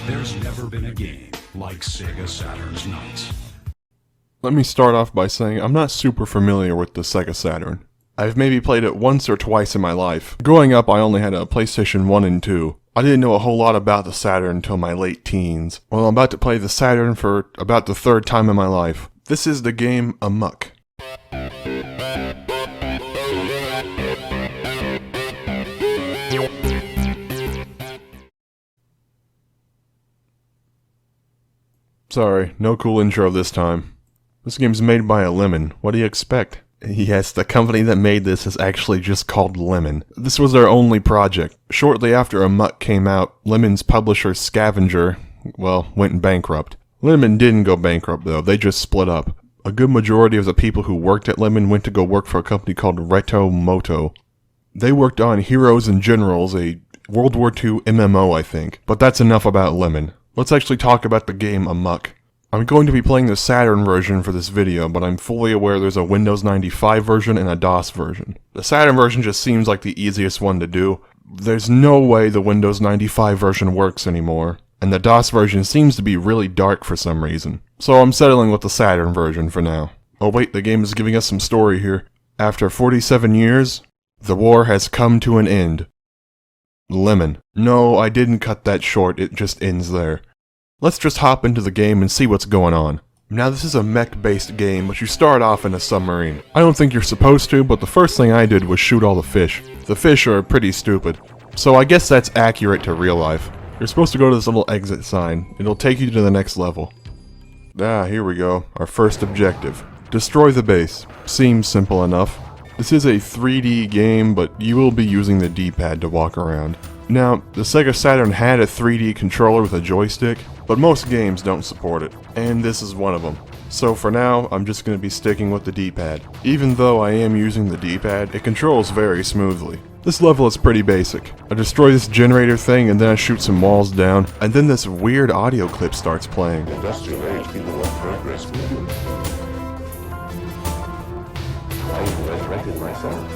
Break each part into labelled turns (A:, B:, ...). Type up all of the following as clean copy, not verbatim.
A: There's never been a game like Sega Saturn's Nights.
B: Let me start off by saying I'm not super familiar with the Sega Saturn. I've maybe played it once or twice in my life. Growing up, I only had a PlayStation 1 and 2. I didn't know a whole lot about the Saturn until my late teens. Well, I'm about to play the Saturn for about the third time in my life. This is the game Amok. Sorry, no cool intro this time. This game's made by a Lemon. What do you expect? Yes, the company that made this is actually just called Lemon. This was their only project. Shortly after Amok came out, Lemon's publisher Scavenger, went bankrupt. Lemon didn't go bankrupt though, they just split up. A good majority of the people who worked at Lemon went to go work for a company called Reto Moto. They worked on Heroes and Generals, a World War II MMO I think. But that's enough about Lemon. Let's actually talk about the game Amok. I'm going to be playing the Saturn version for this video, but I'm fully aware there's a Windows 95 version and a DOS version. The Saturn version just seems like the easiest one to do. There's no way the Windows 95 version works anymore, and the DOS version seems to be really dark for some reason. So I'm settling with the Saturn version for now. Oh wait, the game is giving us some story here. After 47 years, the war has come to an end. Lemon. No, I didn't cut that short, it just ends there. Let's just hop into the game and see what's going on. Now this is a mech-based game, but you start off in a submarine. I don't think you're supposed to, but the first thing I did was shoot all the fish. The fish are pretty stupid. So I guess that's accurate to real life. You're supposed to go to this little exit sign. It'll take you to the next level. Here we go. Our first objective. Destroy the base. Seems simple enough. This is a 3D game, but you will be using the D-pad to walk around. Now, the Sega Saturn had a 3D controller with a joystick, but most games don't support it, and this is one of them. So for now, I'm just going to be sticking with the D-pad. Even though I am using the D-pad, it controls very smoothly. This level is pretty basic. I destroy this generator thing, and then I shoot some walls down, and then this weird audio clip starts playing.
C: Industrial age people want progress. I resurrected myself.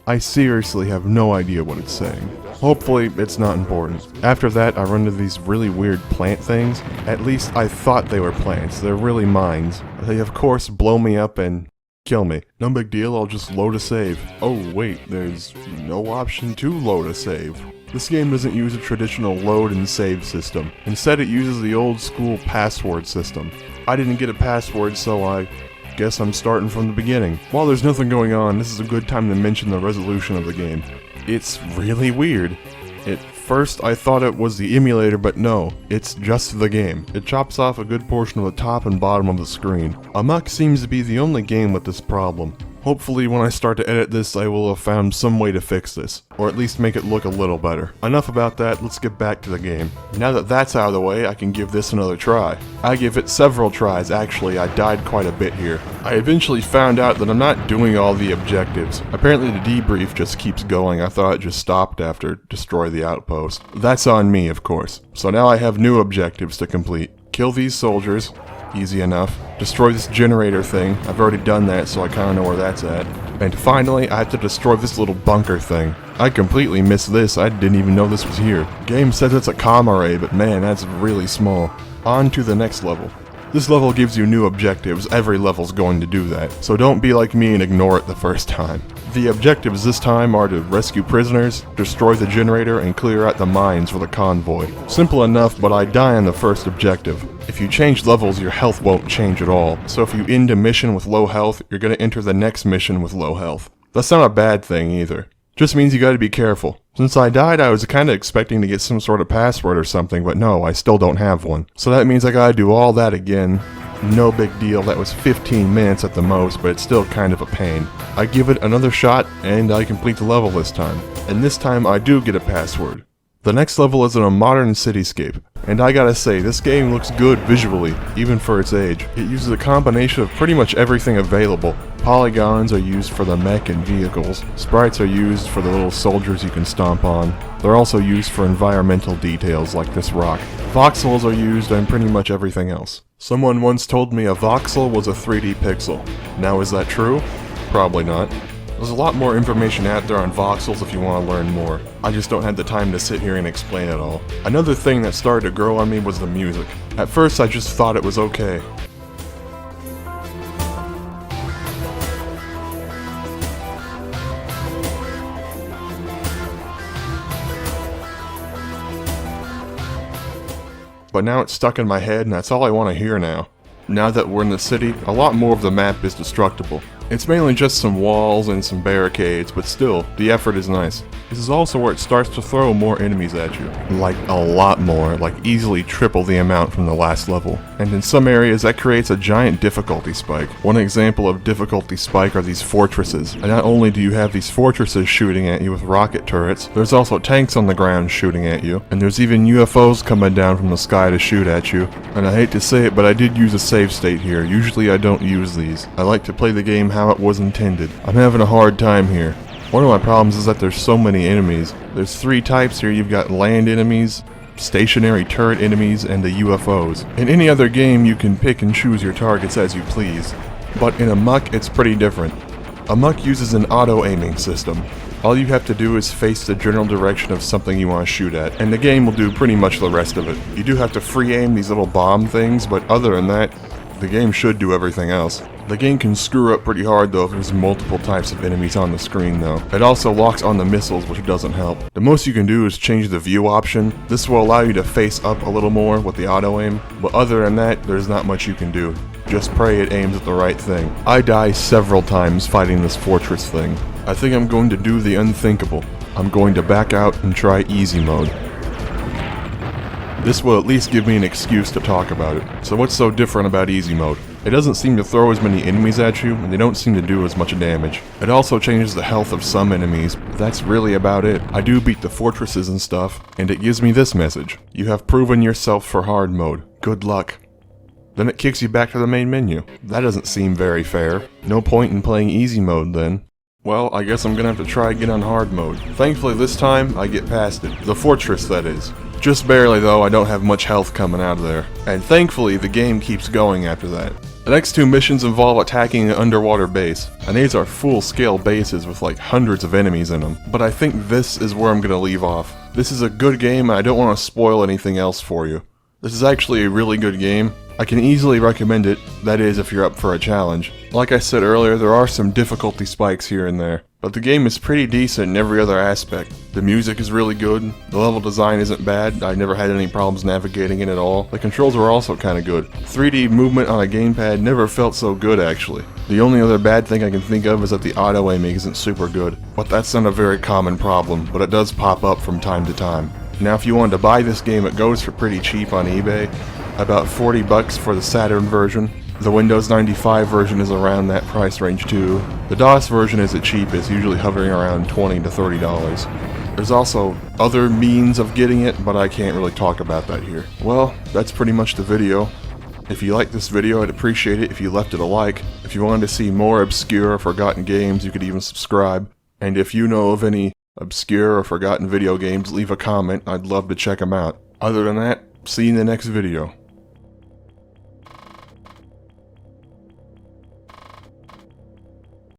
B: I seriously have no idea what it's saying. Hopefully, it's not important. After that, I run into these really weird plant things. At least I thought they were plants. They're really mines. They of course blow me up and kill me. No big deal, I'll just load a save. Oh wait, there's no option to load a save. This game doesn't use a traditional load and save system. Instead, it uses the old school password system. I didn't get a password, so I guess I'm starting from the beginning. While there's nothing going on, this is a good time to mention the resolution of the game. It's really weird. At first I thought it was the emulator, but no, it's just the game. It chops off a good portion of the top and bottom of the screen. Amok seems to be the only game with this problem. Hopefully when I start to edit this, I will have found some way to fix this, or at least make it look a little better. Enough about that, let's get back to the game. Now that that's out of the way, I can give this another try. I give it several tries, actually, I died quite a bit here. I eventually found out that I'm not doing all the objectives. Apparently the debrief just keeps going, I thought it just stopped after destroy the outpost. That's on me, of course. So now I have new objectives to complete. Kill these soldiers. Easy enough. Destroy this generator thing. I've already done that, so I kinda know where that's at. And finally, I have to destroy this little bunker thing. I completely missed this, I didn't even know this was here. Game says it's a comm array, but man, that's really small. On to the next level. This level gives you new objectives, every level's going to do that, so don't be like me and ignore it the first time. The objectives this time are to rescue prisoners, destroy the generator, and clear out the mines for the convoy. Simple enough, but I die on the first objective. If you change levels, your health won't change at all, so if you end a mission with low health, you're gonna enter the next mission with low health. That's not a bad thing either. Just means you gotta be careful. Since I died, I was kinda expecting to get some sort of password or something, but no, I still don't have one. So that means I gotta do all that again. No big deal, that was 15 minutes at the most, but it's still kind of a pain. I give it another shot, and I complete the level this time. And this time I do get a password. The next level is in a modern cityscape, and I gotta say, this game looks good visually, even for its age. It uses a combination of pretty much everything available. Polygons are used for the mech and vehicles, sprites are used for the little soldiers you can stomp on. They're also used for environmental details like this rock. Voxels are used on pretty much everything else. Someone once told me a voxel was a 3D pixel. Now is that true? Probably not. There's a lot more information out there on voxels if you want to learn more. I just don't have the time to sit here and explain it all. Another thing that started to grow on me was the music. At first I just thought it was okay. But now it's stuck in my head and that's all I want to hear now. Now that we're in the city, a lot more of the map is destructible. It's mainly just some walls and some barricades, but still, the effort is nice. This is also where it starts to throw more enemies at you. Like a lot more, like easily triple the amount from the last level. And in some areas that creates a giant difficulty spike. One example of difficulty spike are these fortresses. And not only do you have these fortresses shooting at you with rocket turrets, there's also tanks on the ground shooting at you. And there's even UFOs coming down from the sky to shoot at you. And I hate to say it, but I did use a save state here. Usually I don't use these. I like to play the game how it was intended. I'm having a hard time here. One of my problems is that there's so many enemies. There's 3 types here. You've got land enemies, stationary turret enemies, and the UFOs. In any other game you can pick and choose your targets as you please. But in Amok it's pretty different. Amok uses an auto-aiming system. All you have to do is face the general direction of something you want to shoot at, and the game will do pretty much the rest of it. You do have to free aim these little bomb things, but other than that, the game should do everything else. The game can screw up pretty hard though if there's multiple types of enemies on the screen though. It also locks on the missiles, which doesn't help. The most you can do is change the view option. This will allow you to face up a little more with the auto aim, but other than that, there's not much you can do. Just pray it aims at the right thing. I die several times fighting this fortress thing. I think I'm going to do the unthinkable. I'm going to back out and try easy mode. This will at least give me an excuse to talk about it. So what's so different about easy mode? It doesn't seem to throw as many enemies at you, and they don't seem to do as much damage. It also changes the health of some enemies, but that's really about it. I do beat the fortresses and stuff, and it gives me this message. You have proven yourself for hard mode. Good luck. Then it kicks you back to the main menu. That doesn't seem very fair. No point in playing easy mode then. Well, I guess I'm gonna have to try again on hard mode. Thankfully this time, I get past it. The fortress, that is. Just barely though, I don't have much health coming out of there. And thankfully, the game keeps going after that. The next 2 missions involve attacking an underwater base, and these are full-scale bases with like hundreds of enemies in them. But I think this is where I'm gonna leave off. This is a good game and I don't want to spoil anything else for you. This is actually a really good game. I can easily recommend it, that is if you're up for a challenge. Like I said earlier, there are some difficulty spikes here and there, but the game is pretty decent in every other aspect. The music is really good, the level design isn't bad, I never had any problems navigating it at all. The controls were also kinda good. 3D movement on a gamepad never felt so good actually. The only other bad thing I can think of is that the auto-aiming isn't super good, but that's not a very common problem, but it does pop up from time to time. Now if you wanted to buy this game, it goes for pretty cheap on eBay. About 40 bucks for the Saturn version. The Windows 95 version is around that price range too. The DOS version isn't cheap, it's usually hovering around $20 to $30. There's also other means of getting it, but I can't really talk about that here. Well, that's pretty much the video. If you liked this video, I'd appreciate it if you left it a like. If you wanted to see more obscure or forgotten games, you could even subscribe. And if you know of any obscure or forgotten video games, leave a comment, I'd love to check them out. Other than that, see you in the next video.